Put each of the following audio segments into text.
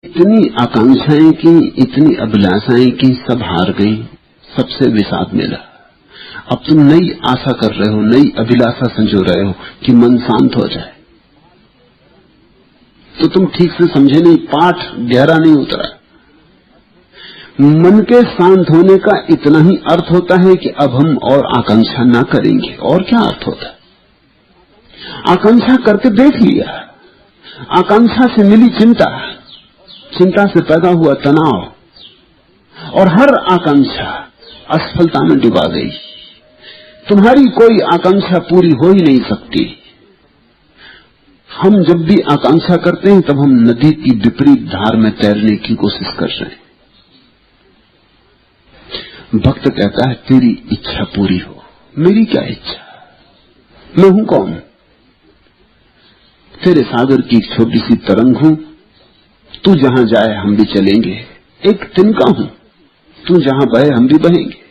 इतनी आकांक्षाएं की, इतनी अभिलाषाएं की, सब हार गई, सबसे विषाद मिला। अब तुम नई आशा कर रहे हो, नई अभिलाषा संजो रहे हो कि मन शांत हो जाए। तो तुम ठीक से समझे नहीं, पाठ गहरा नहीं उतरा। मन के शांत होने का इतना ही अर्थ होता है कि अब हम और आकांक्षा ना करेंगे। और क्या अर्थ होता है? आकांक्षा करके देख लिया, आकांक्षा से मिली चिंता, चिंता से पैदा हुआ तनाव, और हर आकांक्षा असफलता में डुबा गई। तुम्हारी कोई आकांक्षा पूरी हो ही नहीं सकती। हम जब भी आकांक्षा करते हैं तब हम नदी की विपरीत धार में तैरने की कोशिश कर रहे हैं। भक्त कहता है तेरी इच्छा पूरी हो। मेरी क्या इच्छा? मैं हूं कौन? तेरे सागर की एक छोटी सी तरंग हूं। तू जहां जाए हम भी चलेंगे। एक तिनका हूं, तू जहां बहे हम भी बहेंगे।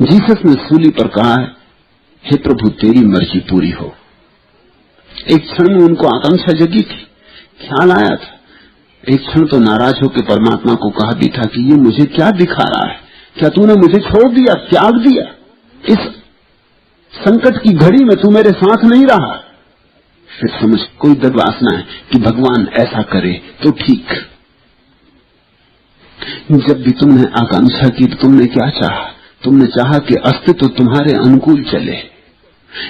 जीसस ने सूली पर कहा है, हे प्रभु तेरी मर्जी पूरी हो। एक क्षण में उनको आकांक्षा जगी थी, ख्याल आया था। एक क्षण तो नाराज होकर परमात्मा को कहा भी था कि ये मुझे क्या दिखा रहा है? क्या तूने मुझे छोड़ दिया, त्याग दिया? इस संकट की घड़ी में तू मेरे साथ नहीं रहा। फिर समझ कोई दुर्वासना है कि भगवान ऐसा करे तो ठीक। जब भी तुमने आकांक्षा की तो तुमने क्या चाहा? तुमने चाहा कि अस्तित्व तुम्हारे अनुकूल चले।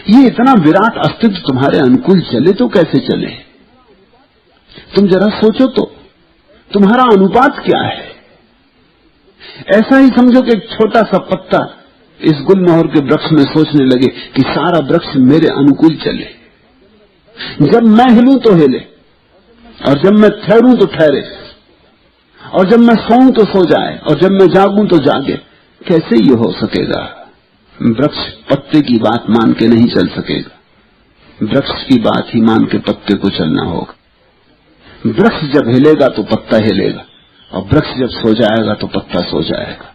ये इतना विराट अस्तित्व तुम्हारे अनुकूल चले तो कैसे चले? तुम जरा सोचो तो, तुम्हारा अनुपात क्या है? ऐसा ही समझो कि एक छोटा सा पत्ता इस गुलमोहर के वृक्ष में सोचने लगे कि सारा वृक्ष मेरे अनुकूल चले। जब मैं हिलूं तो हिले, और जब मैं ठहरूं तो ठहरे, और जब मैं सोऊं तो सो जाए, और जब मैं जागूं तो जागे। कैसे ये हो सकेगा? वृक्ष पत्ते की बात मान के नहीं चल सकेगा। वृक्ष की बात ही मान के पत्ते को चलना होगा। वृक्ष जब हिलेगा तो पत्ता हिलेगा, और वृक्ष जब सो जाएगा तो पत्ता सो जाएगा।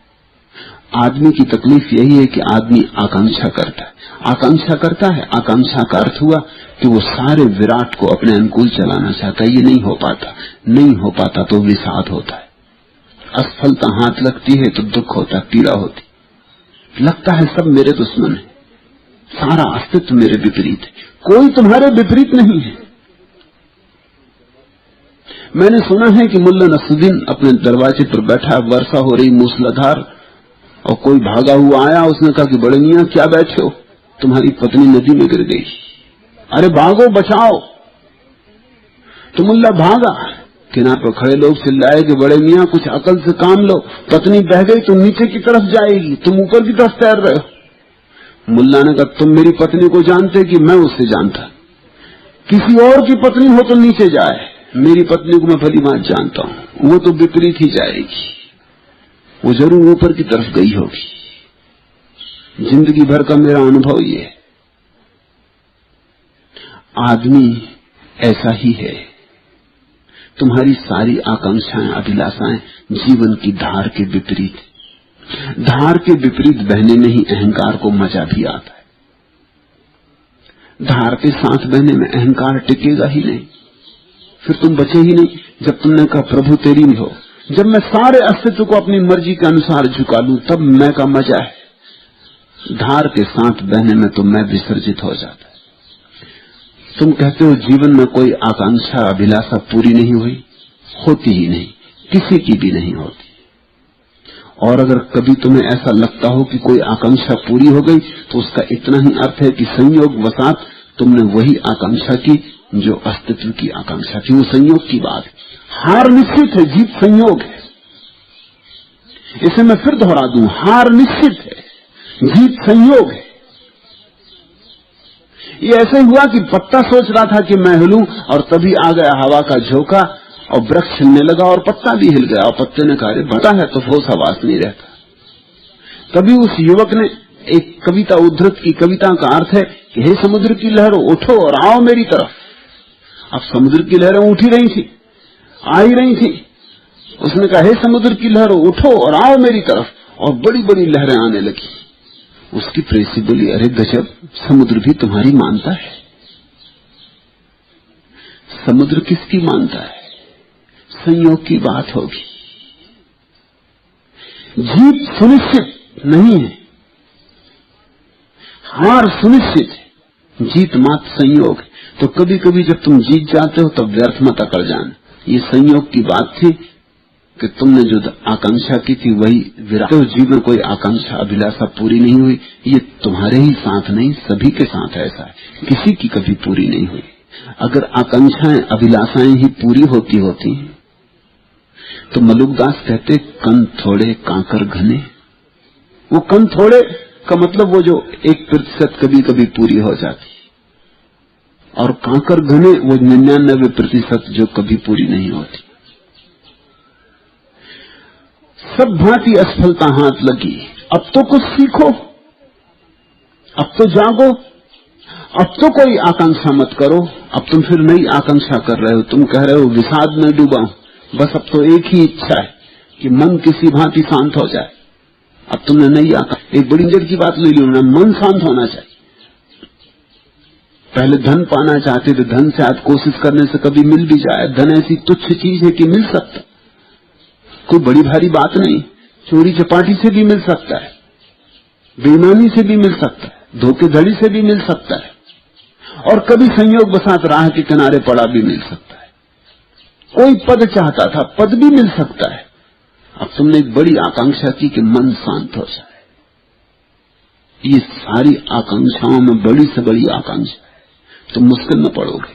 आदमी की तकलीफ यही है कि आदमी आकांक्षा करता है, आकांक्षा करता है। आकांक्षा का अर्थ हुआ कि वो सारे विराट को अपने अनुकूल चलाना चाहता है। ये नहीं हो पाता, नहीं हो पाता तो विषाद होता है। असफलता हाथ लगती है तो दुख होता है, पीड़ा होती। लगता है सब मेरे दुश्मन है, सारा अस्तित्व मेरे विपरीत है। कोई तुम्हारे विपरीत नहीं है। मैंने सुना है कि मुल्ला नसरुद्दीन अपने दरवाजे पर बैठा, वर्षा हो रही मूसलाधार, और कोई भागा हुआ आया। उसने कहा कि बड़े मियां क्या बैठे हो? तुम्हारी पत्नी नदी में गिर गई। अरे भागो, बचाओ। तो मुल्ला भागा। किनारे पर खड़े लोग चिल्लाए कि बड़े मियां कुछ अकल से काम लो, पत्नी बह गई तो नीचे की तरफ जाएगी, तुम ऊपर की तरफ तैर रहे हो। मुल्ला ने कहा तुम मेरी पत्नी को जानते कि मैं उससे जानता? किसी और की पत्नी हो तो नीचे जाए, मेरी पत्नी को मैं भली बात जानता हूं, वो तो विपरीत ही जाएगी, वो जरूर ऊपर की तरफ गई होगी। जिंदगी भर का मेरा अनुभव ये है। आदमी ऐसा ही है। तुम्हारी सारी आकांक्षाएं, अभिलाषाएं जीवन की धार के विपरीत। धार के विपरीत बहने में ही अहंकार को मजा भी आता है। धार के साथ बहने में अहंकार टिकेगा ही नहीं, फिर तुम बचे ही नहीं। जब तुमने कहा प्रभु तेरी भी हो, जब मैं सारे अस्तित्व को अपनी मर्जी के अनुसार झुका लूं, तब मैं का मजा है। धार के साथ बहने में तो मैं विसर्जित हो जाता है। तुम कहते हो जीवन में कोई आकांक्षा, अभिलाषा पूरी नहीं हुई। होती ही नहीं, किसी की भी नहीं होती। और अगर कभी तुम्हें ऐसा लगता हो कि कोई आकांक्षा पूरी हो गई, तो उसका इतना ही अर्थ है कि संयोग वसात तुमने वही आकांक्षा की जो अस्तित्व की आकांक्षा थी। वो संयोग की बात है। हार निश्चित है, जीत संयोग है। इसे मैं फिर दोहरा दूं, हार निश्चित है, जीत संयोग है। ये ऐसे हुआ कि पत्ता सोच रहा था कि मैं हिलूं, और तभी आ गया हवा का झोंका, और वृक्ष हिलने लगा और पत्ता भी हिल गया। और पत्ते ने कहा अरे बता है तो ठोस आवाज नहीं रहता। तभी उस युवक ने एक कविता उद्धृत की। कविता का अर्थ है कि हे समुद्र की लहरों उठो और आओ मेरी तरफ। अब समुद्र की लहरें उठ ही रही थी, आ ही रही थी। उसने कहा हे समुद्र की लहरों उठो और आओ मेरी तरफ, और बड़ी बड़ी लहरें आने लगी। उसकी प्रेसी बोली अरे गजब, समुद्र भी तुम्हारी मानता है। समुद्र किसकी मानता है? संयोग की बात होगी। जीत सुनिश्चित नहीं है, हार सुनिश्चित है, जीत मात्र संयोग है। तो कभी कभी जब तुम जीत जाते हो तब व्यर्थ मत अकड़ जाना। ये संयोग की बात थी कि तुमने जो आकांक्षा की थी वही विराट। तो जीवन कोई आकांक्षा अभिलाषा पूरी नहीं हुई, ये तुम्हारे ही साथ नहीं, सभी के साथ ऐसा है, किसी की कभी पूरी नहीं हुई। अगर आकांक्षाएं अभिलाषाएं ही पूरी होती तो मलुकदास कहते कन थोड़े कांकर घने। वो कन थोड़े का मतलब वो जो 1% कभी कभी पूरी हो जाती, और कांकर घने वो 99% जो कभी पूरी नहीं होती। सब भांति असफलता हाथ लगी, अब तो कुछ सीखो, अब तो जागो, अब तो कोई आकांक्षा मत करो। अब तुम फिर नई आकांक्षा कर रहे हो, तुम कह रहे हो विषाद में डूबा हूं, बस अब तो एक ही इच्छा है कि मन किसी भांति शांत हो जाए। अब तुमने नई आकांक्षा, एक बड़ी जड़ की बात ले ली, मन शांत होना चाहिए। पहले धन पाना चाहते थे, धन से आज कोशिश करने से कभी मिल भी जाए। धन ऐसी तुच्छ चीज है कि मिल सकता, कोई बड़ी भारी बात नहीं। चोरी चपाटी से भी मिल सकता है, बेईमानी से भी मिल सकता है, धोखेधड़ी से भी मिल सकता है, और कभी संयोग बसात राह के किनारे पड़ा भी मिल सकता है। कोई पद चाहता था, पद भी मिल सकता है। अब तुमने एक बड़ी आकांक्षा की कि मन शांत हो जाए। ये सारी आकांक्षाओं में बड़ी से बड़ी आकांक्षा है, तुम मुश्किल में पड़ोगे।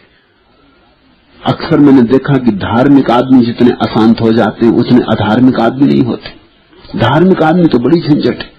अक्सर मैंने देखा कि धार्मिक आदमी जितने अशांत हो जाते हैं उतने अधार्मिक आदमी नहीं होते। धार्मिक आदमी तो बड़ी झंझट है,